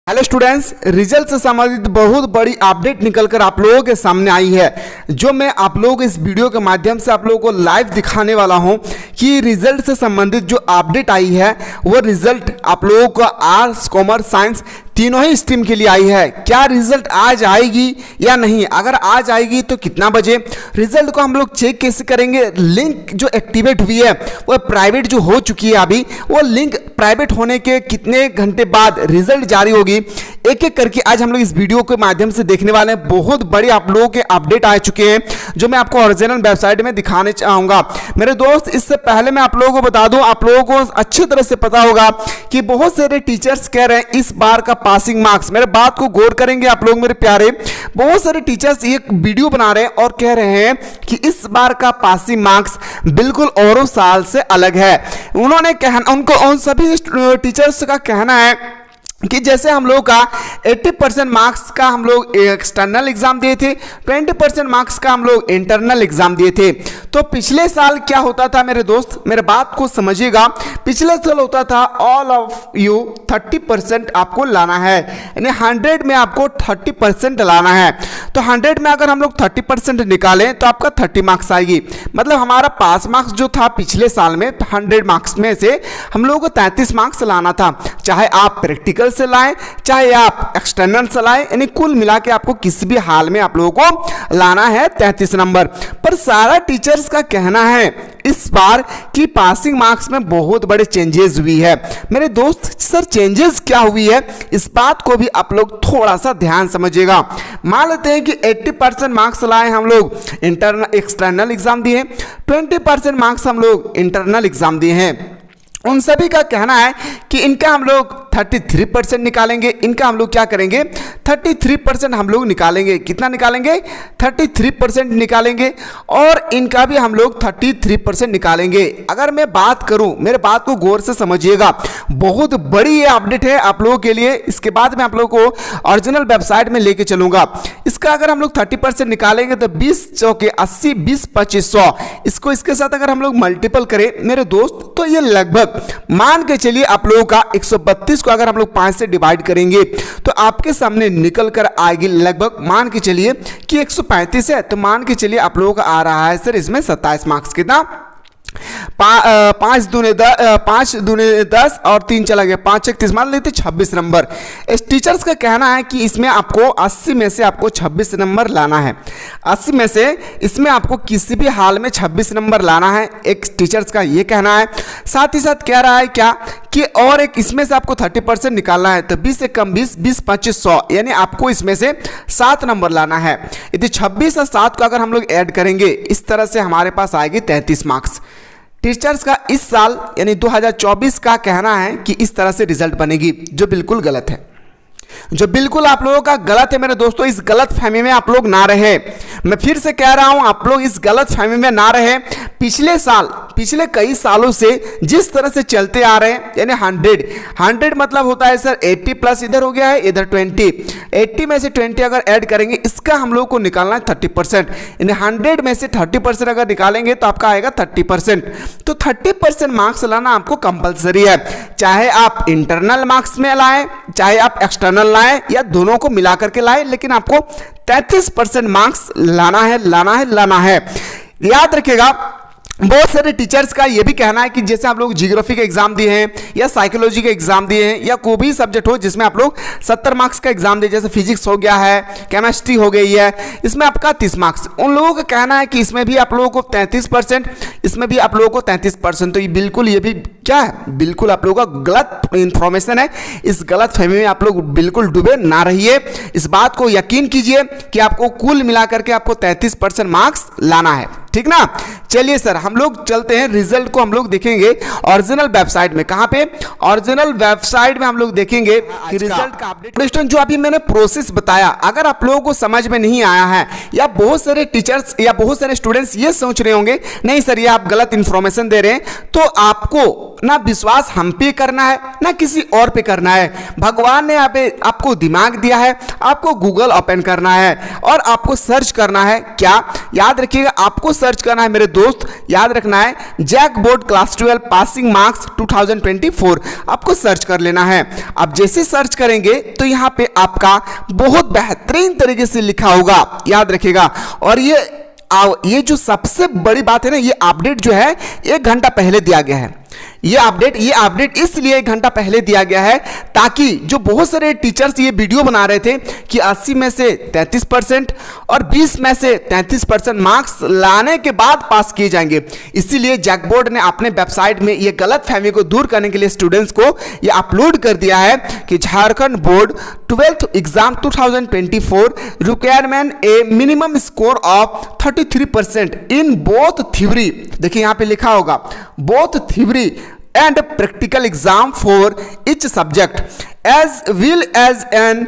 Hello students, result से संबंधित बहुत बड़ी अपडेट निकलकर आप लोगों के सामने आई है, जो मैं आप लोगों को इस वीडियो के माध्यम से आप लोगों को लाइव दिखाने वाला हूं कि रिजल्ट से संबंधित जो अपडेट आई है वो रिजल्ट आप लोगों को आर्ट्स, कॉमर्स, साइंस तीनों ही स्ट्रीम के लिए आई है। क्या रिजल्ट आज आएगी या नहीं, अगर आज आएगी तो कितना बजे, रिजल्ट को हम लोग चेक कैसे करेंगे, लिंक जो एक्टिवेट हुई है वो प्राइवेट जो हो चुकी है अभी, वो लिंक प्राइवेट होने के कितने घंटे बाद रिजल्ट जारी होगी, एक एक करके आज हम लोग इस वीडियो के माध्यम से देखने वाले हैं। बहुत बड़े आप लोगों के अपडेट आ चुके हैं जो मैं आपको ओरिजिनल वेबसाइट में दिखाने चाहूंगा। मेरे दोस्त, इससे पहले मैं आप लोगों को बता दूं, आप लोगों को अच्छी तरह से पता होगा कि बहुत सारे टीचर्स कह रहे हैं इस बार का पासिंग मार्क्स, मेरे बात को गौर करेंगे आप लोग मेरे प्यारे, बहुत सारे टीचर्स एक वीडियो बना रहे हैं और कह रहे हैं कि इस बार का पासिंग मार्क्स बिल्कुल औरों साल से अलग है। उन्होंने कहना, उनको उन सभी टीचर्स का कहना है कि जैसे हम लोग का 80% मार्क्स का हम लोग एक्सटर्नल एग्जाम दिए थे, 20% मार्क्स का हम लोग इंटरनल एग्जाम दिए थे। तो पिछले साल क्या होता था मेरे दोस्त, मेरे बात को समझिएगा, पिछले साल होता था ऑल ऑफ यू 30% आपको लाना है, यानी 100 में आपको 30% लाना है। तो 100 में अगर हम लोग 30% निकालें तो आपका 30 मार्क्स आएगी। मतलब हमारा पास मार्क्स जो था पिछले साल में 100 मार्क्स में से हम लोगों को 33 मार्क्स लाना था, चाहे आप प्रैक्टिकल से लाएं चाहे आप एक्सटर्नल से लाएं, यानी कुल मिला के आपको किसी भी हाल में आप लोगों को लाना है 33 नंबर। पर सारा टीचर्स का कहना है इस बार की पासिंग मार्क्स में बहुत बड़े चेंजेस हुई है। मेरे दोस्त, सर चेंजेस क्या हुई है, इस बात को भी आप लोग थोड़ा सा ध्यान समझिएगा। मान लेते हैं कि 80% मार्क्स लाए हम लोग इंटरनल एक्सटर्नल एग्जाम दिए, 20% मार्क्स हम लोग इंटरनल एग्जाम दिए हैं। उन सभी का कहना है कि इनका हम लोग 33% निकालेंगे, इनका हम लोग क्या करेंगे 33% हम लोग निकालेंगे। कितना निकालेंगे 33% निकालेंगे, और इनका भी हम लोग 33% निकालेंगे। अगर मैं बात करूं, मेरे बात को गौर से समझिएगा, बहुत बड़ी ये अपडेट है आप लोगों के लिए। इसके बाद मैं आप लोगों को ओरिजिनल वेबसाइट में लेके चलूंगा। इसका अगर हम लोग 30% निकालेंगे तो 20 चौके 80, 20 25 100, इसको इसके साथ अगर हम लोग मल्टीपल करें मेरे दोस्त तो ये लगभग मान के चलिए आप लोगों का 132 को अगर हम लोग 5 से डिवाइड करेंगे तो आपके सामने निकल कर आएगी लगभग, मान के चलिए कि 135 है, तो मान के चलिए आप लोगों का आ रहा है सर इसमें 27 मार्क्स। कितना 5 दूने 10 और 3 चला गया 5 31, मान लेते 26 नंबर। इस टीचर्स का कहना है कि इसमें आपको 80 में से आपको 26 नंबर लाना है, 80 में से इसमें आपको किसी भी हाल में 26 नंबर लाना है, एक टीचर्स का ये कहना है। साथ ही साथ कह रहा है क्या कि और एक इसमें से आपको 30% निकालना है, तो 20 से कम 20, 20 25 100, यानी आपको इसमें से 7 नंबर लाना है। यदि 26 और 7 को अगर हम लोग ऐड करेंगे इस तरह से हमारे पास आएगी 33 मार्क्स। टीचर्स का इस साल यानी 2024 का कहना है कि इस तरह से रिजल्ट बनेगी, जो बिल्कुल गलत है, जो बिल्कुल आप लोगों का गलत है। मेरे दोस्तों, इस गलत फहमी में आप लोग ना रहे, मैं फिर से कह रहा हूं आप लोग इस गलत फहमी में ना रहे। पिछले साल, पिछले कई सालों से जिस तरह से चलते आ रहे हैं, यानी 100 मतलब होता है सर 80 प्लस इधर हो गया है, इधर 20, 80 में से 20 अगर ऐड करेंगे इसका हम लोग को निकालना है 30%, यानी 100 में से 30% अगर निकालेंगे तो आपका आएगा 30%। तो 30% मार्क्स लाना आपको कंपलसरी है, चाहे आप इंटरनल मार्क्स में लाएं चाहे आप एक्सटर्नल लाएं या दोनों को मिला करके लाएं, लेकिन आपको 33% मार्क्स लाना है। याद रखिएगा, बहुत सारे टीचर्स का यह भी कहना है कि जैसे आप लोग ज्योग्राफी का एग्जाम दिए हैं या साइकोलॉजी का एग्जाम दिए हैं या कोई भी सब्जेक्ट हो जिसमें आप लोग 70 मार्क्स का एग्जाम दिए, जैसे फिजिक्स हो गया है, केमिस्ट्री हो गई है, इसमें आपका 30 मार्क्स, उन लोगों का कहना है कि इसमें भी आप लोगों को 33%, इसमें भी आप लोगों को 33%। तो ये बिल्कुल, ये भी क्या है, बिल्कुल आप लोगों का गलत इंफॉर्मेशन है। इस गलत फहमी में आप लोग बिल्कुल डूबे ना रहिए, इस बात को यकीन कीजिए कि आपको कुल मिलाकर के आपको 33% मार्क्स लाना है, ठीक ना। चलिए सर, हम लोग चलते हैं, रिजल्ट को हम लोग देखेंगे ओरिजिनल वेबसाइट में। कहां पे, ओरिजिनल वेबसाइट में हम लोग देखेंगे कि रिजल्ट का अपडेट जो अभी मैंने प्रोसेस बताया, अगर आप लोगों को समझ में नहीं आया है या बहुत सारे टीचर्स या बहुत सारे स्टूडेंट्स ये सोच रहे होंगे नहीं सर ये आप गलत इंफॉर्मेशन दे रहे हैं, तो आपको ना विश्वास हम पे करना है ना किसी और पे करना है। भगवान ने आप आपको दिमाग दिया है, आपको गूगल ओपन करना है और आपको सर्च करना है। क्या याद रखिएगा, आपको सर्च करना है मेरे दोस्त, याद रखना है JAC board class 12 passing marks 2024 आपको सर्च कर लेना है। अब जैसे सर्च करेंगे तो यहां पे आपका बहुत बेहतरीन तरीके से लिखा होगा, याद रखिएगा। और ये जो सबसे बड़ी बात है ना, ये अपडेट जो है 1 घंटा पहले दिया गया है। ये अपडेट इसलिए 1 घंटा पहले दिया गया है ताकि जो बहुत सारे टीचर्स ये वीडियो बना रहे थे कि 80 में से 33% और 20 में से 33% मार्क्स लाने के बाद पास किए जाएंगे, इसीलिए जैक बोर्ड ने अपने वेबसाइट में ये गलतफहमी को दूर करने के लिए स्टूडेंट्स को ये अपलोड कर दिया है कि Jharkhand board 12th exam 2024 requirement A minimum score of 33% in both theory, देखिए यहां पे लिखा होगा both theory and practical exam for each subject as well as an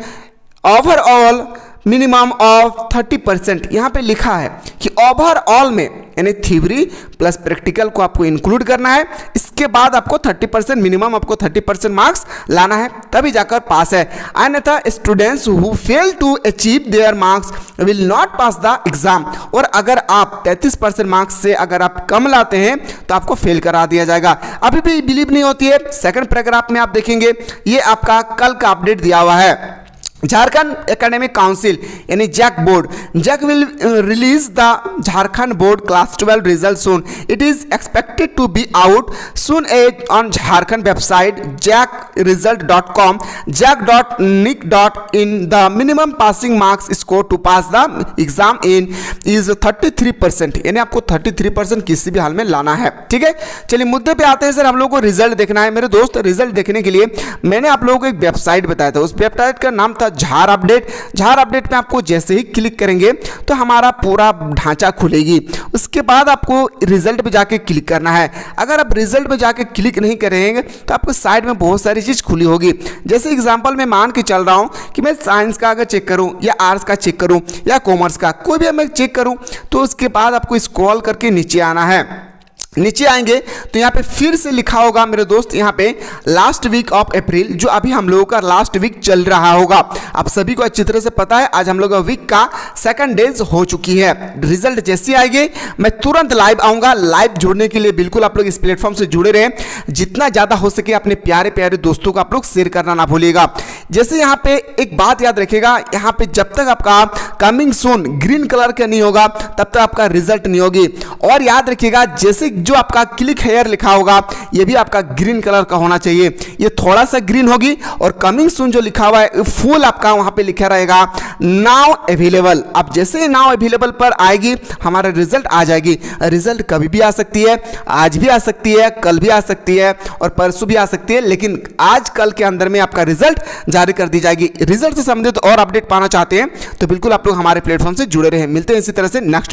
overall minimum of 30%। यहां पे लिखा है कि ओवरऑल में यानी थ्योरी प्लस प्रैक्टिकल को आपको इंक्लूड करना है, इसके बाद आपको 30% मिनिमम आपको 30% मार्क्स लाना है, तभी जाकर पास है। अन्यथा students who fail to achieve their marks will not pass the exam. और अगर आप 33% मार्क्स से अगर आप कम लाते हैं तो आपको फेल करा दिया जाएगा। अभी भी बिलीव नहीं होती है, सेकंड पैराग्राफ में आप देखेंगे ये आपका कल का अपडेट दिया हुआ है। झारखंड एकेडमिक काउंसिल यानी JAC board, JAC will release the Jharkhand board class 12 result soon. It is expected to be out soon on Jharkhand website jackresult.com jack.nic.in। The minimum passing marks score to pass the exam in is 33%, यानी आपको 33% किसी भी हाल में लाना है। ठीक है, चलिए मुद्दे पे आते हैं। सर हम लोगों को रिजल्ट देखना है मेरे दोस्त। रिजल्ट देखने के लिए मैंने आप लोगों को एक वेबसाइट बताया था, उस वेबसाइट का नाम था झार अपडेट। झार अपडेट में आपको जैसे ही क्लिक करेंगे तो हमारा पूरा ढांचा खुलेगी, उसके बाद आपको रिजल्ट पे जाके क्लिक करना है। अगर आप रिजल्ट पे जाके क्लिक नहीं करेंगे तो आपको साइड में बहुत सारी चीज खुली होगी। जैसे एग्जांपल मैं मान के चल रहा हूं कि मैं साइंस का अगर चेक करूं या आर्ट्स का चेक करूं या कॉमर्स का, कोई भी मैं चेक करूं तो उसके बाद आपको स्क्रॉल करके नीचे आना है। नीचे आएंगे तो यहाँ पे फिर से लिखा होगा मेरे दोस्त, यहाँ पे लास्ट वीक ऑफ अप्रैल, जो अभी हम लोगों का लास्ट वीक चल रहा होगा। आप सभी को अच्छी तरह से पता है आज हम लोग का वीक का 2nd डेज हो चुकी है। रिजल्ट जैसे आएंगे मैं तुरंत लाइव आऊंगा। लाइव जुड़ने के लिए बिल्कुल आप लोग इस प्लेटफॉर्म से जुड़े रहें, जितना ज्यादा हो सके अपने प्यारे प्यारे दोस्तों को आप लोग शेयर करना ना भूलिएगा। जैसे यहाँ पे एक बात याद रखिएगा, यहाँ पे जब तक आपका कमिंग सून ग्रीन कलर का नहीं होगा तब तक आपका रिजल्ट नहीं होगी। और याद रखिएगा जैसे जो आपका क्लिक हेयर लिखा होगा ये भी आपका ग्रीन कलर का होना चाहिए, ये थोड़ा सा ग्रीन होगी। और कमिंग सून जो लिखा हुआ है फुल आपका वहां पे लिखा रहेगा नाउ अवेलेबल। अब जैसे ही नाउ अवेलेबल पर आएगी हमारा रिजल्ट आ जाएगी। रिजल्ट कभी भी आ सकती है, आज भी आ सकती है, कल भी आ सकती है और परसों भी आ सकती है, लेकिन आज कल के अंदर में आपका रिजल्ट जारी कर दी जाएगी। रिजल्ट से संबंधित और अपडेट पाना चाहते हैं तो बिल्कुल आप लोग हमारे प्लेटफॉर्म से जुड़े रहे। मिलते हैं इसी तरह से नेक्स्ट